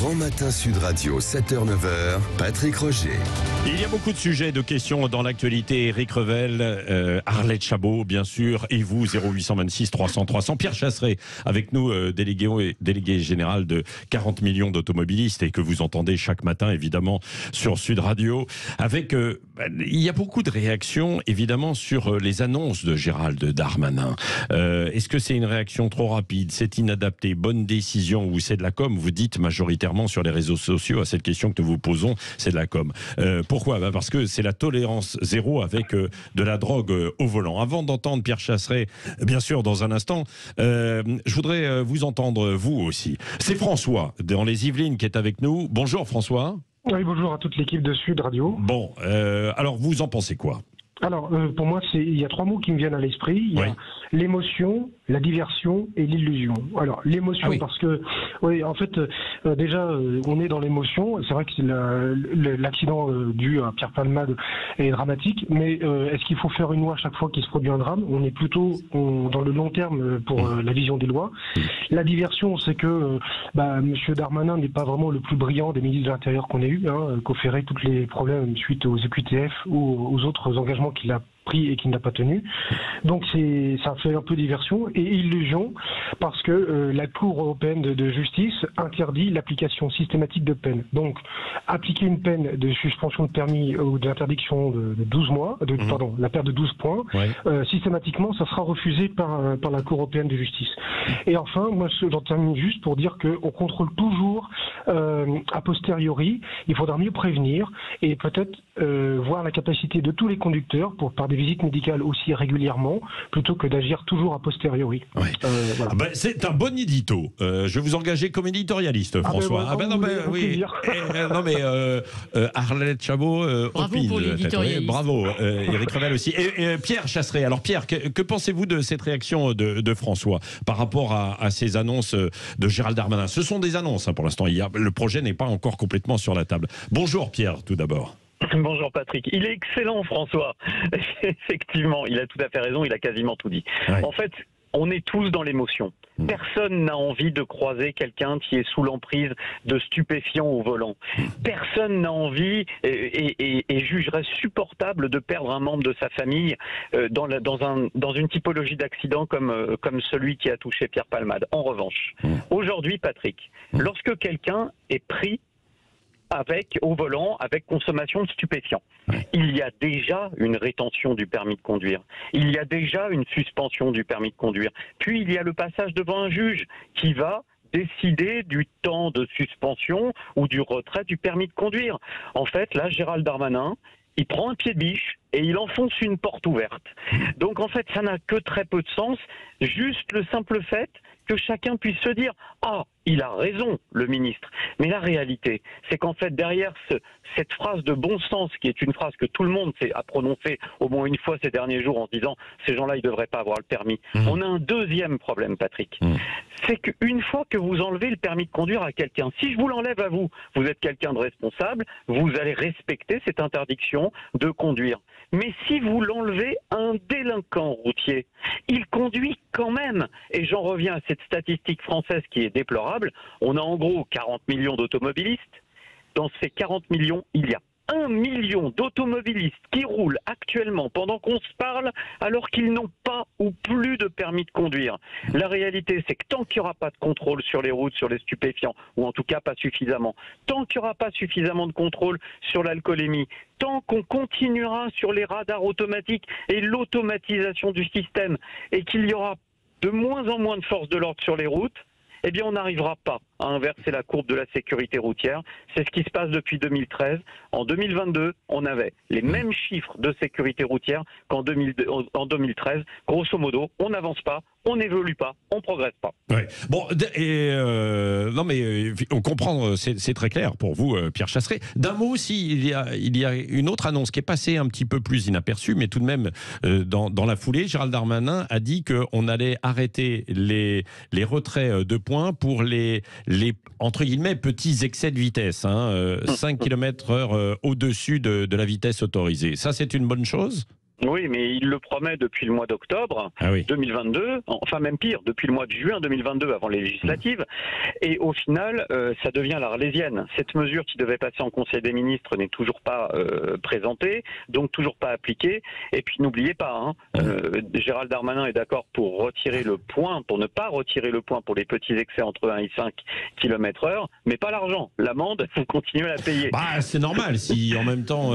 Grand Matin Sud Radio, 7h-9h, Patrick Roger. Il y a beaucoup de sujets, de questions dans l'actualité. Éric Revel, Arlette Chabot, bien sûr, et vous, 0826 300 300. Pierre Chasseret, avec nous, délégué général de 40 millions d'automobilistes et que vous entendez chaque matin, évidemment, sur Sud Radio. Il y a beaucoup de réactions, évidemment, sur les annonces de Gérald Darmanin. Est-ce que c'est une réaction trop rapide? C'est inadapté? Bonne décision? Ou c'est de la com? Vous dites majoritairement sur les réseaux sociaux à cette question que nous vous posons, c'est de la com. Pourquoi? Parce que c'est la tolérance zéro avec de la drogue au volant. Avant d'entendre Pierre Chasseret, bien sûr, dans un instant, je voudrais vous entendre, vous aussi. C'est François, dans les Yvelines, qui est avec nous. Bonjour François. Oui, bonjour à toute l'équipe de Sud Radio. Bon, alors vous en pensez quoi? Alors, pour moi, il y a trois mots qui me viennent à l'esprit. Il y a l'émotion, la diversion et l'illusion. Alors, l'émotion, parce que, en fait, déjà, on est dans l'émotion. C'est vrai que l'accident dû à Pierre Palmade est dramatique, mais est-ce qu'il faut faire une loi à chaque fois qu'il se produit un drame? On est plutôt dans le long terme pour la vision des lois. La diversion, c'est que M. Darmanin n'est pas vraiment le plus brillant des ministres de l'Intérieur qu'on ait eu, qu'au ferré tous les problèmes suite aux EQTF ou aux autres engagements qu'il a pris et qu'il n'a pas tenu. Donc ça fait un peu diversion et illusion parce que la Cour européenne de justice interdit l'application systématique de peine. Donc appliquer une peine de suspension de permis ou d'interdiction de 12 mois, pardon, la perte de 12 points, systématiquement ça sera refusé par la Cour européenne de justice. Et enfin, moi j'en termine juste pour dire qu'on contrôle toujours a posteriori, il faudra mieux prévenir et peut-être voir la capacité de tous les conducteurs par des visites médicales aussi régulièrement, plutôt que d'agir toujours a posteriori. Voilà. C'est un bon édito. Je vais vous engager comme éditorialiste, François. Arlette Chabot, bravo pour l'éditorialiste. Bravo, Éric Revel aussi. Et Pierre Chasseret. Alors Pierre, que pensez-vous de cette réaction de François par rapport à ces annonces de Gérald Darmanin? Ce sont des annonces pour l'instant. Le projet n'est pas encore complètement sur la table. Bonjour Pierre, tout d'abord. Bonjour Patrick. Il est excellent François. Effectivement, il a tout à fait raison, il a quasiment tout dit. En fait, on est tous dans l'émotion. Personne n'a envie de croiser quelqu'un qui est sous l'emprise de stupéfiants au volant. Personne n'a envie et jugerait supportable de perdre un membre de sa famille dans une typologie d'accident comme celui qui a touché Pierre Palmade. En revanche, aujourd'hui Patrick, lorsque quelqu'un est pris au volant, avec consommation de stupéfiants. Il y a déjà une rétention du permis de conduire. Il y a déjà une suspension du permis de conduire. Puis il y a le passage devant un juge qui va décider du temps de suspension ou du retrait du permis de conduire. En fait, là, Gérald Darmanin, il prend un pied de biche et il enfonce une porte ouverte. Donc en fait, ça n'a que très peu de sens. Juste le simple fait que chacun puisse se dire « Ah, il a raison, le ministre ». Mais la réalité, c'est qu'en fait, derrière cette phrase de bon sens, qui est une phrase que tout le monde a prononcée au moins une fois ces derniers jours en se disant « Ces gens-là, ils ne devraient pas avoir le permis ». On a un deuxième problème, Patrick. C'est qu'une fois que vous enlevez le permis de conduire à quelqu'un, si je vous l'enlève à vous, vous êtes quelqu'un de responsable, vous allez respecter cette interdiction de conduire. Mais si vous l'enlevez à un délinquant routier, il conduit quand même. Et j'en reviens à cette statistique française qui est déplorable. On a en gros 40 millions d'automobilistes. Dans ces 40 millions, il y a 1 million d'automobilistes qui roulent actuellement pendant qu'on se parle alors qu'ils n'ont pas ou plus de permis de conduire. La réalité, c'est que tant qu'il n'y aura pas de contrôle sur les routes, sur les stupéfiants, ou en tout cas pas suffisamment, tant qu'il n'y aura pas suffisamment de contrôle sur l'alcoolémie, tant qu'on continuera sur les radars automatiques et l'automatisation du système, et qu'il y aura de moins en moins de forces de l'ordre sur les routes, eh bien on n'arrivera pas à inverser la courbe de la sécurité routière. C'est ce qui se passe depuis 2013. En 2022, on avait les mêmes chiffres de sécurité routière qu'en 2013. Grosso modo, on n'avance pas, on n'évolue pas, on progresse pas. Ouais. Bon, on comprend, c'est très clair pour vous, Pierre Chasseret. D'un mot aussi, il y a une autre annonce qui est passée un petit peu plus inaperçue, mais tout de même dans la foulée, Gérald Darmanin a dit qu'on allait arrêter les retraits de points pour les entre guillemets petits excès de vitesse, 5 km/h au-dessus de la vitesse autorisée. Ça, c'est une bonne chose ? Oui, mais il le promet depuis le mois d'octobre 2022, enfin même pire, depuis le mois de juin 2022, avant les législatives. Et au final, ça devient l'Arlésienne. Cette mesure qui devait passer en Conseil des ministres n'est toujours pas présentée, donc toujours pas appliquée. Et puis n'oubliez pas, Gérald Darmanin est d'accord pour retirer le point, pour ne pas retirer le point pour les petits excès entre 1 et 5 km/h, mais pas l'argent. L'amende, vous continuez à la payer. Bah, c'est normal. Si en même temps,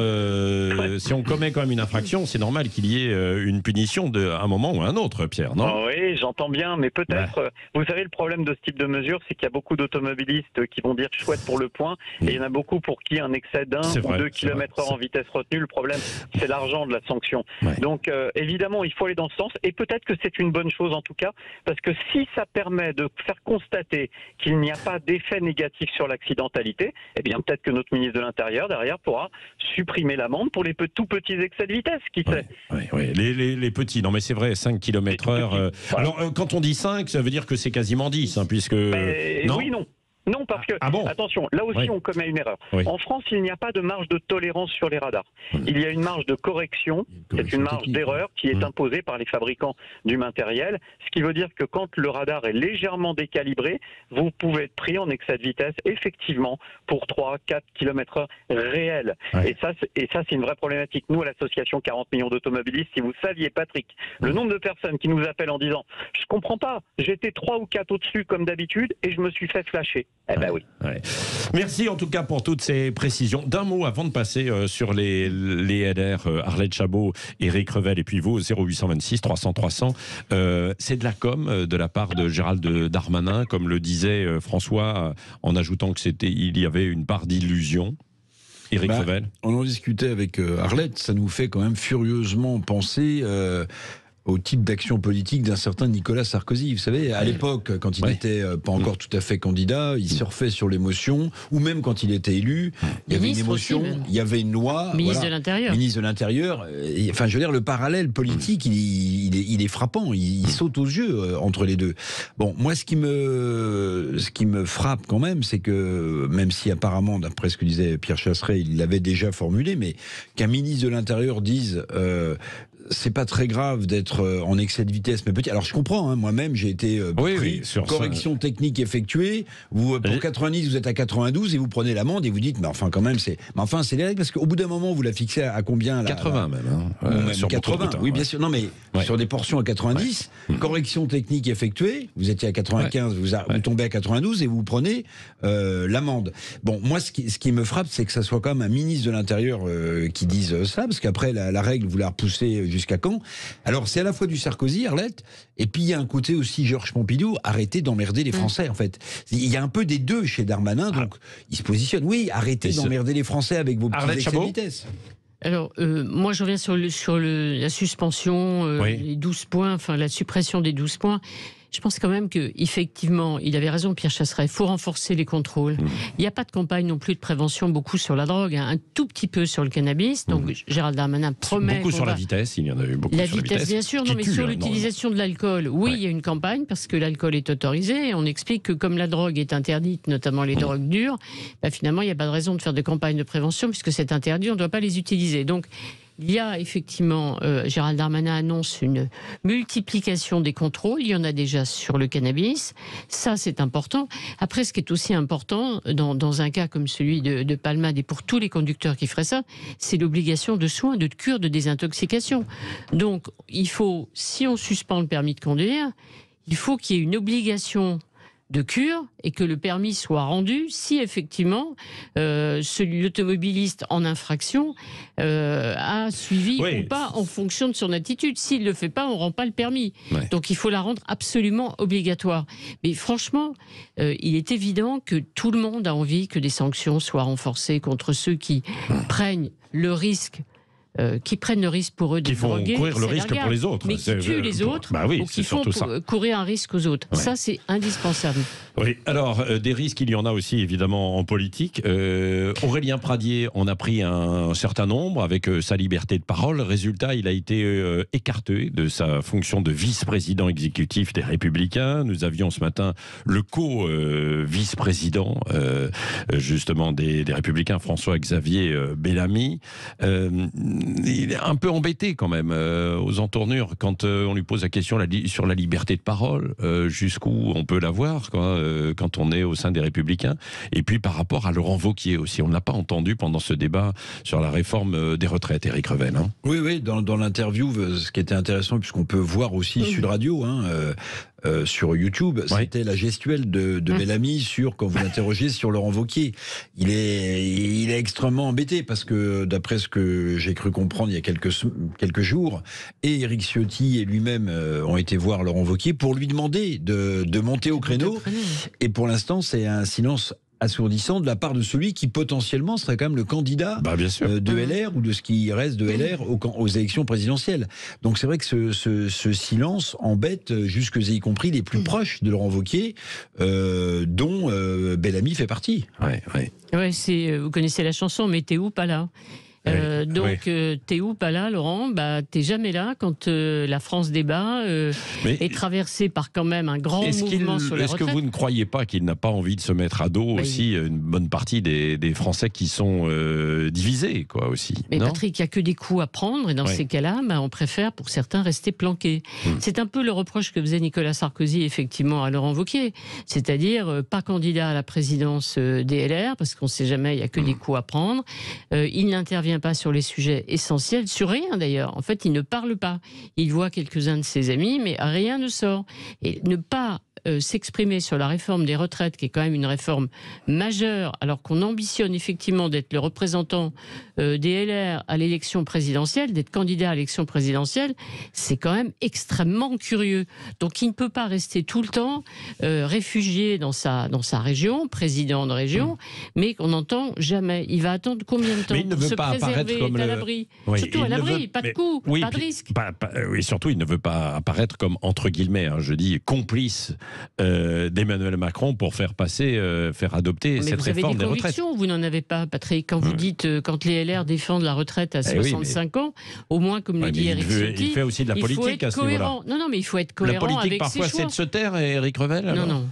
si on commet quand même une infraction, c'est normal qu'il y ait une punition à un moment ou à un autre, Pierre, non? Oui, j'entends bien, mais peut-être, vous savez, le problème de ce type de mesure, c'est qu'il y a beaucoup d'automobilistes qui vont dire chouette pour le point, et il y en a beaucoup pour qui un excès d'1 ou 2 km/h en vitesse retenue, le problème, c'est l'argent de la sanction. Donc, évidemment, il faut aller dans ce sens, et peut-être que c'est une bonne chose en tout cas, parce que si ça permet de faire constater qu'il n'y a pas d'effet négatif sur l'accidentalité, eh bien peut-être que notre ministre de l'Intérieur, derrière, pourra supprimer l'amende pour les tout petits excès de vitesse, qui sait. Oui, les petits, non mais c'est vrai, 5 km/h. Alors quand on dit 5, ça veut dire que c'est quasiment 10, puisque... non. Oui, non. Non, parce que, attention, là aussi on commet une erreur. En France, il n'y a pas de marge de tolérance sur les radars. Il y a une marge de correction, c'est une marge d'erreur qui est imposée par les fabricants du matériel, ce qui veut dire que quand le radar est légèrement décalibré, vous pouvez être pris en excès de vitesse, effectivement, pour 3-4 km/h réels. Et ça, c'est une vraie problématique. Nous, à l'association 40 millions d'automobilistes, si vous saviez, Patrick, le nombre de personnes qui nous appellent en disant « Je comprends pas, j'étais 3 ou 4 au-dessus comme d'habitude et je me suis fait flasher ». Eh ben oui. Merci en tout cas pour toutes ces précisions. D'un mot avant de passer sur les LR, Arlette Chabot, Éric Revel et puis vous, 0826 300 300. C'est de la com de la part de Gérald Darmanin, comme le disait François, en ajoutant que il y avait une part d'illusion. Éric Revel. On en discutait avec Arlette, ça nous fait quand même furieusement penser au type d'action politique d'un certain Nicolas Sarkozy. Vous savez, à l'époque, quand il n'était pas encore tout à fait candidat, il surfait sur l'émotion, ou même quand il était élu, il y avait une émotion, il y avait une loi. Ministre de l'Intérieur. Ministre de l'Intérieur. Enfin, je veux dire, le parallèle politique, il est frappant, il saute aux yeux entre les deux. Bon, moi, ce qui me frappe quand même, c'est que, même si apparemment, d'après ce que disait Pierre Chasseret, il l'avait déjà formulé, mais qu'un ministre de l'Intérieur dise... c'est pas très grave d'être en excès de vitesse, mais petit. Alors je comprends, moi-même j'ai été pris, correction technique effectuée. Vous pour 90, vous êtes à 92 et vous prenez l'amende et vous dites, mais enfin quand même c'est les règles, parce qu'au bout d'un moment vous la fixez à combien 80 même. Sur 80. Oui, bien sûr. Non mais sur des portions à 90, correction technique effectuée. Vous étiez à 95, vous tombez à 92 et vous prenez l'amende. Bon, moi ce qui me frappe, c'est que ça soit quand même un ministre de l'Intérieur qui dise ça, parce qu'après la règle vous la repoussez jusqu'à quand? Alors c'est à la fois du Sarkozy, Arlette, et puis il y a un côté aussi Georges Pompidou, arrêtez d'emmerder les Français en fait. Il y a un peu des deux chez Darmanin, donc il se positionne, oui, arrêtez d'emmerder les Français avec vos petits excès de vitesse. Alors, moi je reviens sur la suspension, les 12 points, enfin la suppression des 12 points. Je pense quand même qu'effectivement, il avait raison, Pierre Chasseret, il faut renforcer les contrôles. Il n'y a pas de campagne non plus de prévention, beaucoup sur la drogue, un tout petit peu sur le cannabis. Donc Gérald Darmanin promet... Beaucoup sur la vitesse, il y en a eu beaucoup sur la vitesse. Bien sûr, non, mais sur l'utilisation de l'alcool, il y a une campagne, parce que l'alcool est autorisé, et on explique que comme la drogue est interdite, notamment les drogues dures, finalement, il n'y a pas de raison de faire de campagne de prévention, puisque c'est interdit, on ne doit pas les utiliser. Donc, il y a effectivement, Gérald Darmanin annonce une multiplication des contrôles. Il y en a déjà sur le cannabis. Ça, c'est important. Après, ce qui est aussi important, dans un cas comme celui de Palmade, et pour tous les conducteurs qui feraient ça, c'est l'obligation de soins, de cure, de désintoxication. Donc, il faut, si on suspend le permis de conduire, il faut qu'il y ait une obligation de cure et que le permis soit rendu si effectivement l'automobiliste en infraction a suivi ou pas en fonction de son attitude. S'il ne le fait pas, on ne rend pas le permis. Donc il faut la rendre absolument obligatoire. Mais franchement, il est évident que tout le monde a envie que des sanctions soient renforcées contre ceux qui prennent le risque pour eux de droguer, courir le risque pour les autres, mais qui tuent les autres, ou qui font courir un risque aux autres. Ça, c'est indispensable. Oui, alors des risques, il y en a aussi évidemment en politique. Aurélien Pradier en a pris un certain nombre avec sa liberté de parole. Résultat, il a été écarté de sa fonction de vice-président exécutif des Républicains. Nous avions ce matin le co-vice-président justement des Républicains, François-Xavier Bellamy. Il est un peu embêté quand même aux entournures quand on lui pose la question sur la liberté de parole, jusqu'où on peut l'avoir, quoi. Quand on est au sein des Républicains. Et puis par rapport à Laurent Wauquiez aussi. On ne l'a pas entendu pendant ce débat sur la réforme des retraites, Éric Revel. Hein. Oui, dans l'interview, ce qui était intéressant, puisqu'on peut voir aussi Sud Radio, sur YouTube, c'était la gestuelle de Bellamy quand vous l'interrogez sur Laurent Wauquiez. Il est extrêmement embêté parce que, d'après ce que j'ai cru comprendre il y a quelques jours, et Éric Ciotti et lui-même ont été voir Laurent Wauquiez pour lui demander de monter au créneau. Et pour l'instant, c'est un silence assourdissant de la part de celui qui potentiellement serait quand même le candidat de LR ou de ce qui reste de LR aux élections présidentielles. Donc c'est vrai que ce silence embête jusque y compris les plus proches de Laurent Wauquiez, dont Bellamy fait partie. Vous connaissez la chanson, mais t'es où, pas là. T'es où, pas là, Laurent? T'es jamais là quand la France débat est traversée par quand même un grand mouvement sur les retraites. Est-ce que vous ne croyez pas qu'il n'a pas envie de se mettre à dos aussi une bonne partie des Français qui sont divisés, quoi, aussi? Mais Patrick, il n'y a que des coups à prendre, et dans ces cas-là, on préfère pour certains rester planqués. C'est un peu le reproche que faisait Nicolas Sarkozy effectivement à Laurent Wauquiez, c'est-à-dire pas candidat à la présidence des LR, parce qu'on ne sait jamais, il n'y a que des coups à prendre. Il n'intervient pas sur les sujets essentiels, sur rien d'ailleurs. En fait, il ne parle pas. Il voit quelques-uns de ses amis, mais rien ne sort. Et ne pas s'exprimer sur la réforme des retraites, qui est quand même une réforme majeure, alors qu'on ambitionne effectivement d'être le représentant des LR à l'élection présidentielle, d'être candidat à l'élection présidentielle, c'est quand même extrêmement curieux. Donc il ne peut pas rester tout le temps réfugié dans sa région, président de région, mais qu'on n'entend jamais. Il va attendre combien de temps pour se préserver, être à l'abri? Surtout à l'abri, pas de coups, pas de risque. Surtout, il ne veut pas apparaître comme, entre guillemets, je dis, complice d'Emmanuel Macron pour faire adopter cette réforme des retraites. Vous n'en avez pas, Patrick. Quand vous dites, quand les LR défendent la retraite à 65 ans, au moins, comme le dit Éric Ciotti, il fait aussi de la politique à ce niveau-là. Non, mais il faut être cohérent avec ses choix. La politique, parfois, c'est de se taire, Éric Revel? Non.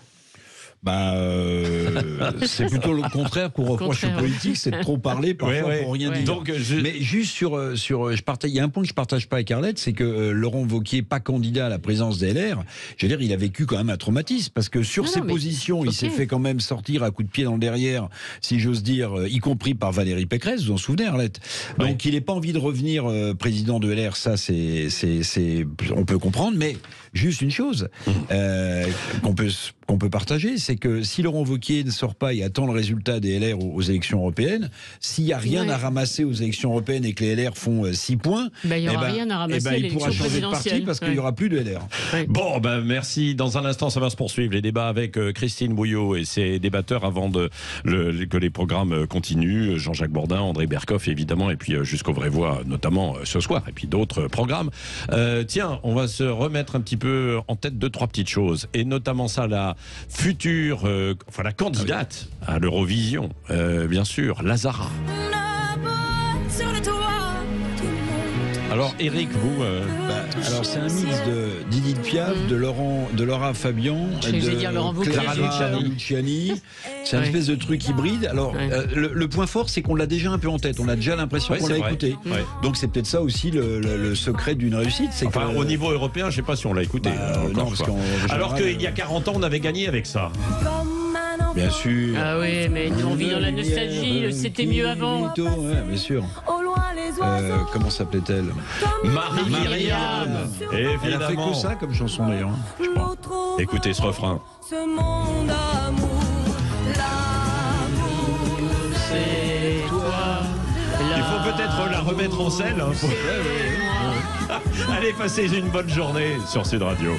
C'est plutôt le contraire qu'on reproche aux politiques, c'est de trop parler parfois pour rien dire. Donc, mais juste il y a un point que je partage pas avec Arlette, c'est que Laurent Wauquiez, pas candidat à la présidence des LR, je veux dire, il a vécu quand même un traumatisme, parce que sur ses positions, il s'est fait quand même sortir à coups de pied dans le derrière, si j'ose dire, y compris par Valérie Pécresse, vous vous en souvenez, Arlette? Donc il n'a pas envie de revenir président de LR, ça on peut comprendre, mais juste une chose qu'on peut partager, c'est que si Laurent Wauquiez ne sort pas et attend le résultat des LR aux élections européennes, s'il n'y a rien à ramasser aux élections européennes et que les LR font 6 points, il n'y aura rien à ramasser il pourra changer de parti parce qu'il n'y aura plus de LR. Bon, merci. Dans un instant, ça va se poursuivre, les débats avec Christine Bouillot et ses débatteurs avant que les programmes continuent. Jean-Jacques Bourdin, André Berkoff, évidemment, et puis jusqu'au Vraie Voix, notamment ce soir, et puis d'autres programmes. Tiens, on va se remettre un petit peu en tête 2-3 petites choses, et notamment ça, la future, la candidate à l'Eurovision, bien sûr, Lazara. Alors, Éric, vous... alors, c'est un mix de Edith Piaf, de Laura Fabian, de Clara Luciani. C'est une espèce de truc hybride. Alors, le point fort, c'est qu'on l'a déjà un peu en tête. On a déjà l'impression qu'on l'a écouté. Donc, c'est peut-être ça aussi le secret d'une réussite. Au niveau européen, je ne sais pas si on l'a écouté. Alors qu'il y a 40 ans, on avait gagné avec ça. Bien sûr. Ah oui, mais nous, on vit dans la nostalgie. C'était mieux avant. Bien sûr. Comment s'appelait-elle? Marie-Myriam. Elle a fait que ça comme chanson d'ailleurs. Je crois. Écoutez ce refrain. Ce monde d'amour, l'amour, c'est toi. Il faut peut-être la remettre en selle. Allez, passez une bonne journée sur Sud Radio.